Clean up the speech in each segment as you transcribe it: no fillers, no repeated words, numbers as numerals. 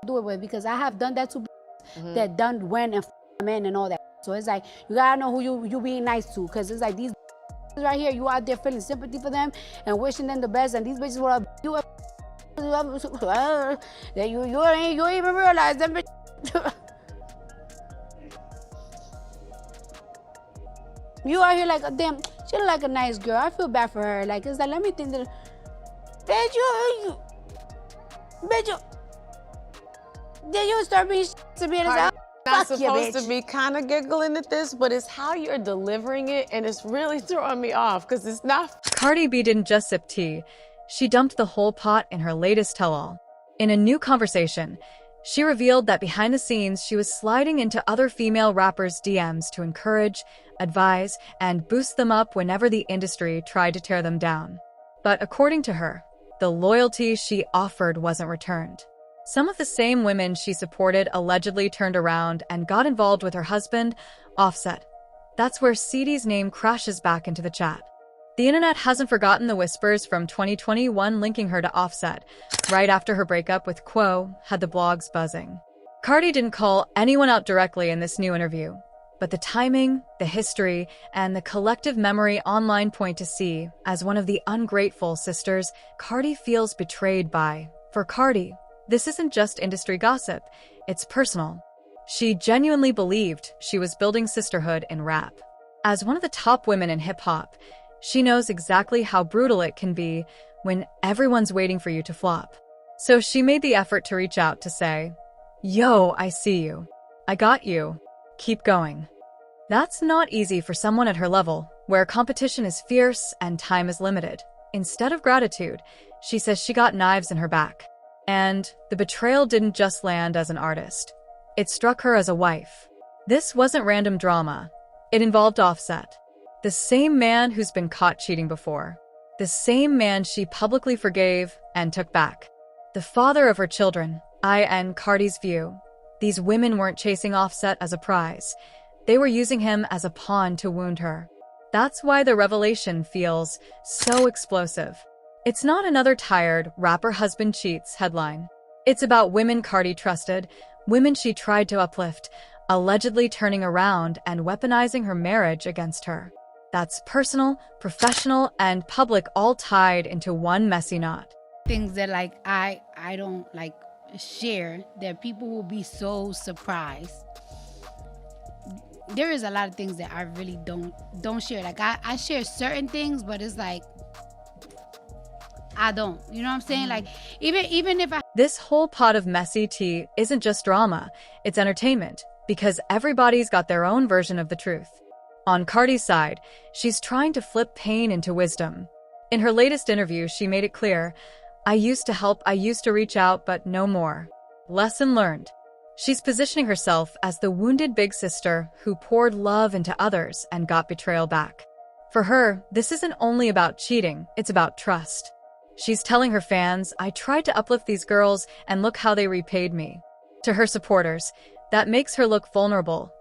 do it with, because I have done that to that done went and men and all that. So it's like, you gotta know who you being nice to, because it's like these right here, you out there feeling sympathy for them and wishing them the best, and these bitches will do that you ain't even realize them. You out here like, damn, she look like a nice girl. I feel bad for her. Like, it's like, let me think that, bitch, then you start being to me and it's like, not supposed to be kind of giggling at this, but it's how you're delivering it, and it's really throwing me off because it's not. Cardi B didn't just sip tea. She dumped the whole pot in her latest tell-all. In a new conversation, she revealed that behind the scenes, she was sliding into other female rappers' DMs to encourage, advise, and boost them up whenever the industry tried to tear them down. But according to her, the loyalty she offered wasn't returned. Some of the same women she supported allegedly turned around and got involved with her husband, Offset. That's where Saweetie's name crashes back into the chat. The internet hasn't forgotten the whispers from 2021 linking her to Offset, right after her breakup with Quo had the blogs buzzing. Cardi didn't call anyone out directly in this new interview, but the timing, the history, and the collective memory online point to C as one of the ungrateful sisters Cardi feels betrayed by. For Cardi, this isn't just industry gossip, it's personal. She genuinely believed she was building sisterhood in rap. As one of the top women in hip-hop, she knows exactly how brutal it can be when everyone's waiting for you to flop. So she made the effort to reach out to say, "Yo, I see you. I got you. Keep going." That's not easy for someone at her level, where competition is fierce and time is limited. Instead of gratitude, she says she got knives in her back. And the betrayal didn't just land as an artist. It struck her as a wife. This wasn't random drama. It involved Offset, the same man who's been caught cheating before, the same man she publicly forgave and took back, the father of her children. In Cardi's view, these women weren't chasing Offset as a prize. They were using him as a pawn to wound her. That's why the revelation feels so explosive. It's not another tired rapper husband cheats headline. It's about women Cardi trusted, women she tried to uplift, allegedly turning around and weaponizing her marriage against her. That's personal, professional, and public all tied into one messy knot. Things that like I don't like share, that people will be so surprised. There is a lot of things that I really don't share. Like I share certain things, but it's like I don't. You know what I'm saying? Like even if I... This whole pot of messy tea isn't just drama, it's entertainment, because everybody's got their own version of the truth. On Cardi's side, she's trying to flip pain into wisdom. In her latest interview, she made it clear, "I used to help, I used to reach out, but no more. Lesson learned." She's positioning herself as the wounded big sister who poured love into others and got betrayal back. For her, this isn't only about cheating, it's about trust. She's telling her fans, "I tried to uplift these girls, and look how they repaid me." To her supporters, that makes her look vulnerable,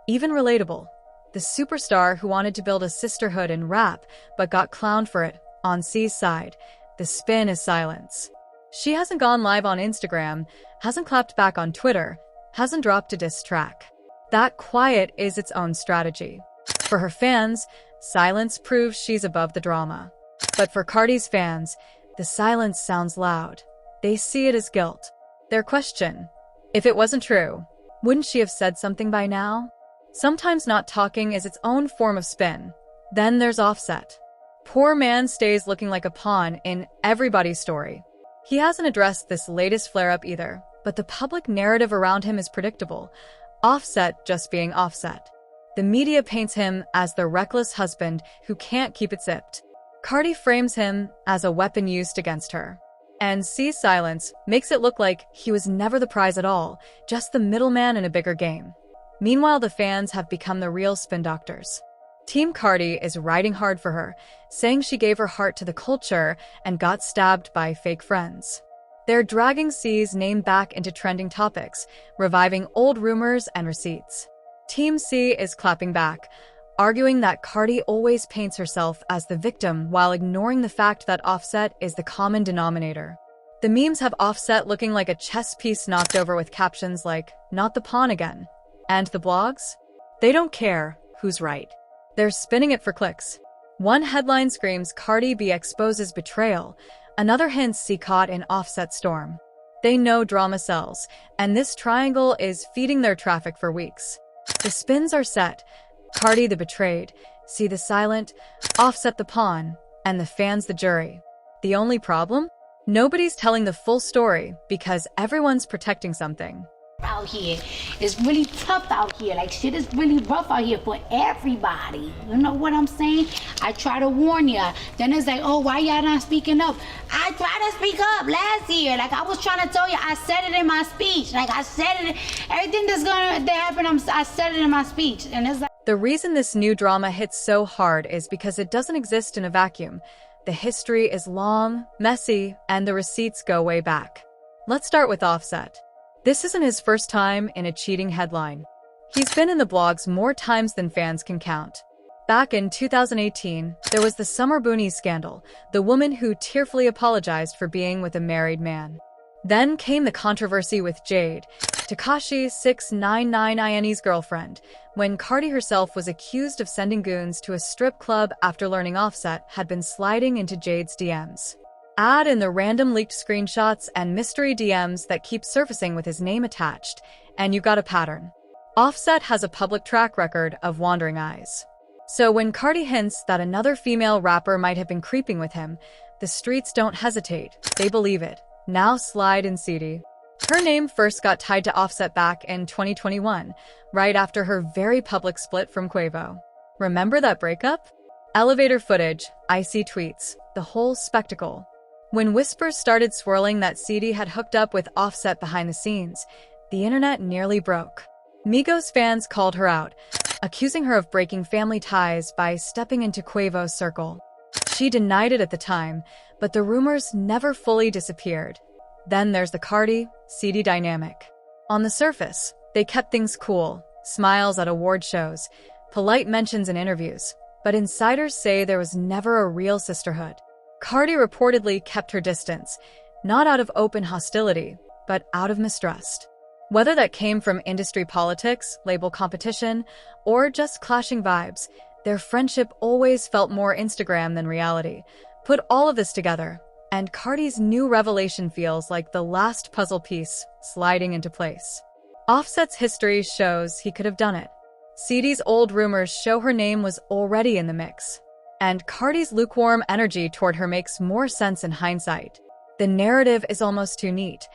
even relatable. The superstar who wanted to build a sisterhood in rap, but got clowned for it. On C's side, the spin is silence. She hasn't gone live on Instagram, hasn't clapped back on Twitter, hasn't dropped a diss track. That quiet is its own strategy. For her fans, silence proves she's above the drama. But for Cardi's fans, the silence sounds loud. They see it as guilt. Their question, if it wasn't true, wouldn't she have said something by now? Sometimes not talking is its own form of spin. Then there's Offset. Poor man stays looking like a pawn in everybody's story. He hasn't addressed this latest flare-up either, but the public narrative around him is predictable. Offset just being Offset. The media paints him as the reckless husband who can't keep it zipped. Cardi frames him as a weapon used against her. And C's silence makes it look like he was never the prize at all, just the middleman in a bigger game. Meanwhile, the fans have become the real spin doctors. Team Cardi is riding hard for her, saying she gave her heart to the culture and got stabbed by fake friends. They're dragging C's name back into trending topics, reviving old rumors and receipts. Team C is clapping back, arguing that Cardi always paints herself as the victim while ignoring the fact that Offset is the common denominator. The memes have Offset looking like a chess piece knocked over with captions like, "Not the pawn again." And the blogs? They don't care who's right. They're spinning it for clicks. One headline screams Cardi B exposes betrayal, another hints she caught in Offset storm. They know drama sells, and this triangle is feeding their traffic for weeks. The spins are set. Cardi the betrayed, C the silent, Offset the pawn, and the fans the jury. The only problem? Nobody's telling the full story because everyone's protecting something. Out here, it's really tough out here. Like, shit is really rough out here for everybody. You know what I'm saying? I try to warn ya. Then it's like, oh, why y'all not speaking up? I tried to speak up last year. Like, I was trying to tell you, I said it in my speech. Like, I said it, everything that's gonna happen, I said it in my speech. And it's like, the reason this new drama hits so hard is because it doesn't exist in a vacuum. The history is long, messy, and the receipts go way back. Let's start with Offset. This isn't his first time in a cheating headline. He's been in the blogs more times than fans can count. Back in 2018, there was the Summer Booney scandal, the woman who tearfully apologized for being with a married man. Then came the controversy with Jade, Tekashi 699ine's girlfriend, when Cardi herself was accused of sending goons to a strip club after learning Offset had been sliding into Jade's DMs. Add in the random leaked screenshots and mystery DMs that keep surfacing with his name attached, and you got a pattern. Offset has a public track record of wandering eyes. So when Cardi hints that another female rapper might have been creeping with him, the streets don't hesitate. They believe it. Now slide in Saweetie. Her name first got tied to Offset back in 2021, right after her very public split from Quavo. Remember that breakup? Elevator footage, icy tweets, the whole spectacle. When whispers started swirling that Saweetie had hooked up with Offset behind the scenes, the internet nearly broke. Migos fans called her out, accusing her of breaking family ties by stepping into Quavo's circle. She denied it at the time, but the rumors never fully disappeared. Then there's the Cardi-Saweetie dynamic. On the surface, they kept things cool, smiles at award shows, polite mentions in interviews, but insiders say there was never a real sisterhood. Cardi reportedly kept her distance, not out of open hostility, but out of mistrust. Whether that came from industry politics, label competition, or just clashing vibes, their friendship always felt more Instagram than reality. Put all of this together, and Cardi's new revelation feels like the last puzzle piece sliding into place. Offset's history shows he could have done it. Saweetie's old rumors show her name was already in the mix. And Cardi's lukewarm energy toward her makes more sense in hindsight. The narrative is almost too neat.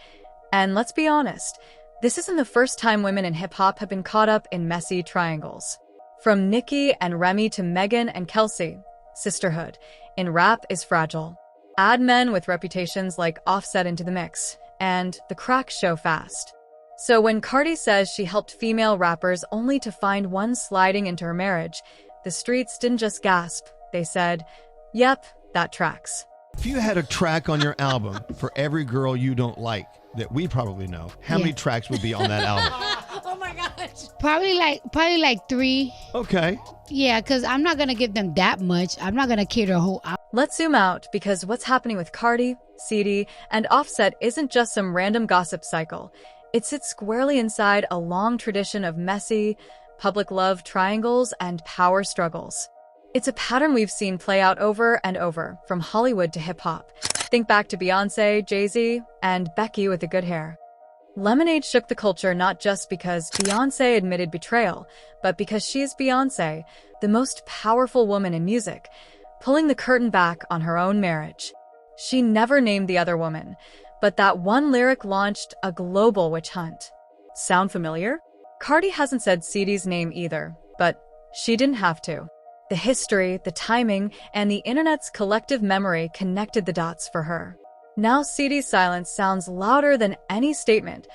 And let's be honest, this isn't the first time women in hip-hop have been caught up in messy triangles. From Nicki and Remy to Megan and Kelsey, sisterhood in rap is fragile. Add men with reputations like Offset into the mix, and the cracks show fast. So when Cardi says she helped female rappers only to find one sliding into her marriage, the streets didn't just gasp. They said, yep, that tracks. If you had a track on your album for every girl you don't like that we probably know, how many tracks would be on that album? oh my gosh. Probably like 3. Okay. Yeah, because I'm not going to give them that much. I'm not going to cater a whole album. Let's zoom out, because what's happening with Cardi, Saweetie, and Offset isn't just some random gossip cycle. It sits squarely inside a long tradition of messy, public love triangles and power struggles. It's a pattern we've seen play out over and over, from Hollywood to hip-hop. Think back to Beyoncé, Jay-Z, and Becky with the good hair. Lemonade shook the culture not just because Beyoncé admitted betrayal, but because she's Beyoncé, the most powerful woman in music, pulling the curtain back on her own marriage. She never named the other woman, but that one lyric launched a global witch hunt. Sound familiar? Cardi hasn't said Saweetie's name either, but she didn't have to. The history, the timing, and the internet's collective memory connected the dots for her. Now Saweetie's silence sounds louder than any statement.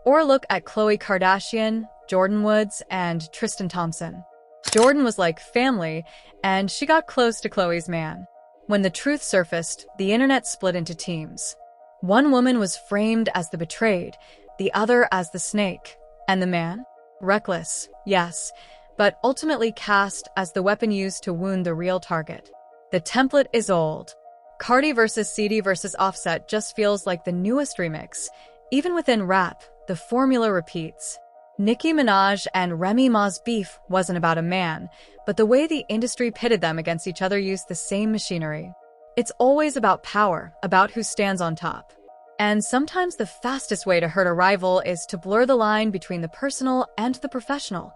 Or look at Khloe Kardashian, Jordyn Woods, and Tristan Thompson. Jordyn was like family, and she got close to Khloe's man. When the truth surfaced, the internet split into teams. One woman was framed as the betrayed, the other as the snake. And the man? Reckless, yes, but ultimately cast as the weapon used to wound the real target. The template is old. Cardi versus Saweetie versus Offset just feels like the newest remix. Even within rap, the formula repeats. Nicki Minaj and Remy Ma's beef wasn't about a man, but the way the industry pitted them against each other used the same machinery. It's always about power, about who stands on top. And sometimes the fastest way to hurt a rival is to blur the line between the personal and the professional.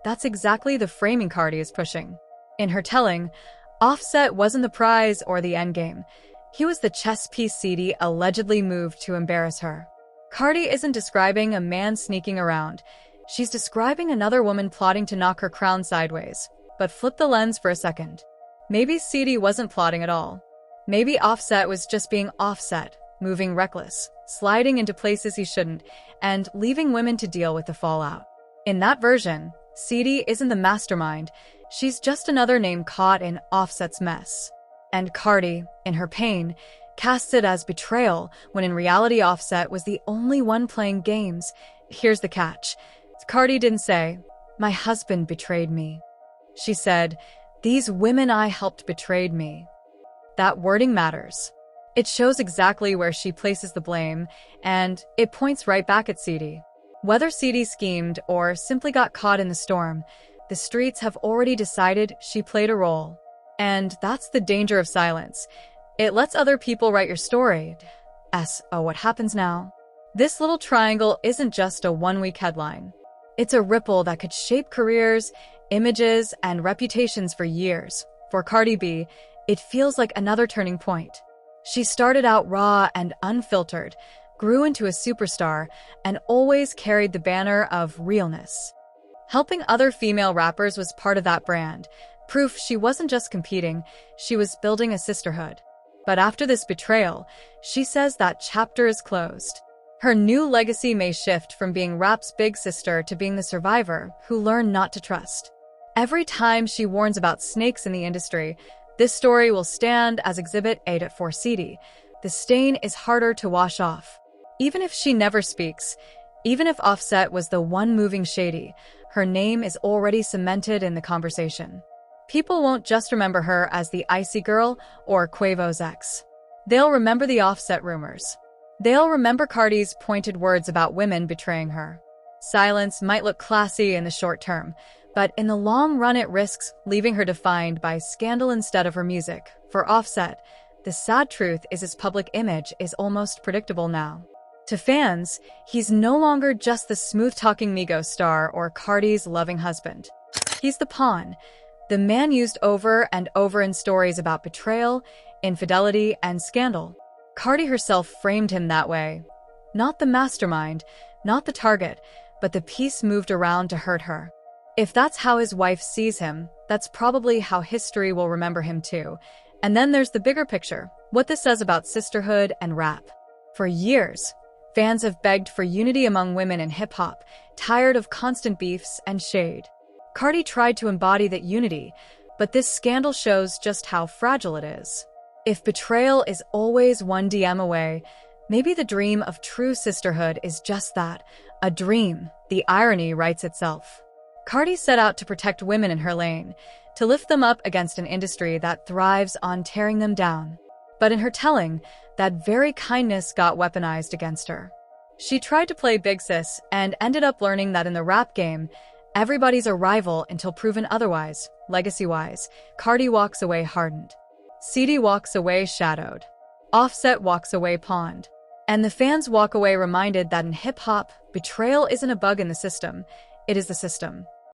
That's exactly the framing Cardi is pushing. In her telling, Offset wasn't the prize or the endgame. He was the chess piece Saweetie allegedly moved to embarrass her. Cardi isn't describing a man sneaking around. She's describing another woman plotting to knock her crown sideways. But flip the lens for a second. Maybe Saweetie wasn't plotting at all. Maybe Offset was just being Offset, moving reckless, sliding into places he shouldn't, and leaving women to deal with the fallout. In that version, Saweetie isn't the mastermind. She's just another name caught in Offset's mess. And Cardi, in her pain, casts it as betrayal, when in reality Offset was the only one playing games. Here's the catch. Cardi didn't say, "My husband betrayed me." She said, "These women I helped betrayed me." That wording matters. It shows exactly where she places the blame, and it points right back at Saweetie. Whether Saweetie schemed or simply got caught in the storm, the streets have already decided she played a role. And that's the danger of silence. It lets other people write your story. Oh, what happens now? This little triangle isn't just a one-week headline. It's a ripple that could shape careers, images, and reputations for years. For Cardi B, it feels like another turning point. She started out raw and unfiltered, grew into a superstar, and always carried the banner of realness. Helping other female rappers was part of that brand, proof she wasn't just competing, she was building a sisterhood. But after this betrayal, she says that chapter is closed. Her new legacy may shift from being rap's big sister to being the survivor who learned not to trust. Every time she warns about snakes in the industry, this story will stand as Exhibit 8 for Saweetie. The stain is harder to wash off. Even if she never speaks, even if Offset was the one moving shady, her name is already cemented in the conversation. People won't just remember her as the icy girl or Quavo's ex. They'll remember the Offset rumors. They'll remember Cardi's pointed words about women betraying her. Silence might look classy in the short term, but in the long run it risks leaving her defined by scandal instead of her music. For Offset, the sad truth is his public image is almost predictable now. To fans, he's no longer just the smooth-talking Migos star or Cardi's loving husband. He's the pawn, the man used over and over in stories about betrayal, infidelity, and scandal. Cardi herself framed him that way. Not the mastermind, not the target, but the piece moved around to hurt her. If that's how his wife sees him, that's probably how history will remember him too. And then there's the bigger picture, what this says about sisterhood and rap. For years, fans have begged for unity among women in hip-hop, tired of constant beefs and shade. Cardi tried to embody that unity, but this scandal shows just how fragile it is. If betrayal is always one DM away, maybe the dream of true sisterhood is just that, a dream. The irony writes itself. Cardi set out to protect women in her lane, to lift them up against an industry that thrives on tearing them down. But in her telling, that very kindness got weaponized against her. She tried to play big sis and ended up learning that in the rap game, everybody's a rival until proven otherwise. Legacy-wise, Cardi walks away hardened. Saweetie walks away shadowed. Offset walks away pawned. And the fans walk away reminded that in hip-hop, betrayal isn't a bug in the system, it is the system.